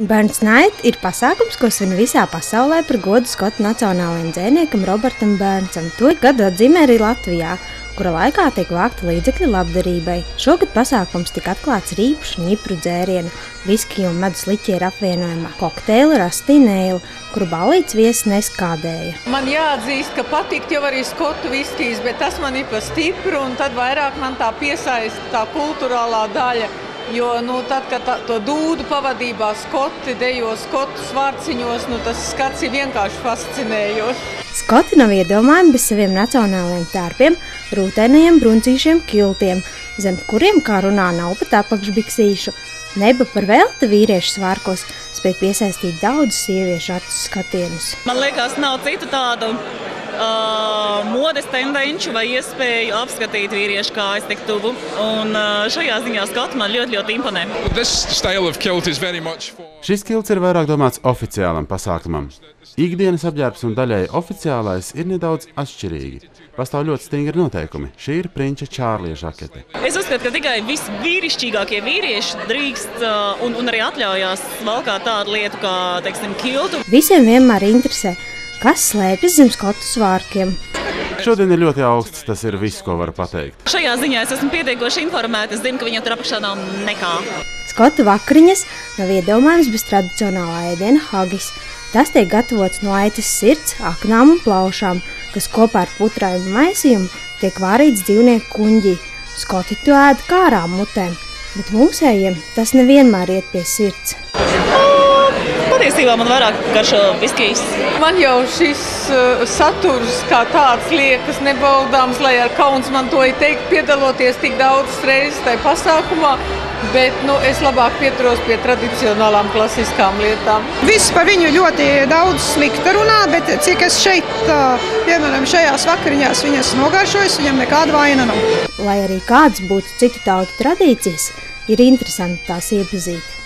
Burns Night ir pasākums, ko svin visā pasaulē par godu skotu nacionālajiem dzejniekam Robertam Burnsam. To gadu atzīmē arī Latvijā, kura laikā tiek vākti līdzekļi labdarībai. Šogad pasākums tika atklāts ar īpašu ņipru dzērienu, viskiju un medus liķieru apvienojumā kokteili Rusty Nail, kuru ballītes viesis neskādēja. Man jāatzīst, ka patikt jau arī skotu viskijas, bet tas man ir pa stipru, un tad vairāk man tā piesaista tā kulturālā daļa. Jo tad, kad to dūdu pavadībā skoti dejo skotu svārciņos, tas skats ir vienkārši fascinējošs. Skoti nav iedomājami bez saviem nacionālajiem tērpiem, rūtēnajiem bruncīšiem kiltiem, zem kuriem, kā runā, nav pat apakšbiksīšu. Neba par velti vīriešu svārkos spēj piesaistīt daudz sieviešu acu skatienus. Man liekas, nav citu tādu modes tendenču vai iespēju apskatīt vīriešu kājas tik tuvu. Un šajā ziņā skoti man ļoti imponē. Šis kilts ir vairāk domāts oficiālam pasākumam. Ikdienas apģērbs un daļai oficiālais ir nedaudz atšķirīgi. Pastāv ļoti stingri noteikumi. Šī ir prinča Čārlija žakete. Es uzskatu, ka tikai visvīrišķīgākie vīrieši drīkst un arī atļaujās valkāt tādu lietu kā, teiksim, kiltu. Visiem vienmēr interesē, kas slēpjas zem skotu svārkiem. Šodien ir ļoti augsts, tas ir viss, ko varu pateikt. Šajā ziņā es esmu pietiekoši informēta, es zinu, ka viņam tur apakšā nav nekā. Skotu vakariņas nav iedomājams bez tradicionālā ēdiena hagis. Tas tiek gatavots no aitas sirds, aknām un plaušām, kas kopā ar putrājumu maisījumu tiek vārīts dzīvnieku kuņģī. Skoti to ēd kā ārām mutēm, bet mūsējiem tas nevienmēr iet pie sirds. Patiesībā man vairāk garšo viskijas. Man jau šis saturs kā tāds liekas nebaudāms, lai ar kauns man to ir teikt, piedaloties tik daudz reizes tajā pasākumā, bet es labāk pieturos pie tradicionālām klasiskām lietām. Viss par viņu ļoti daudz slikta runā, bet cik es šeit, piemēram, šajās vakariņās viņas nogaršojas, viņam nekāda vaina nav. Lai arī kāds būtu citu tautu tradīcijas, ir interesanti tās iepazīt.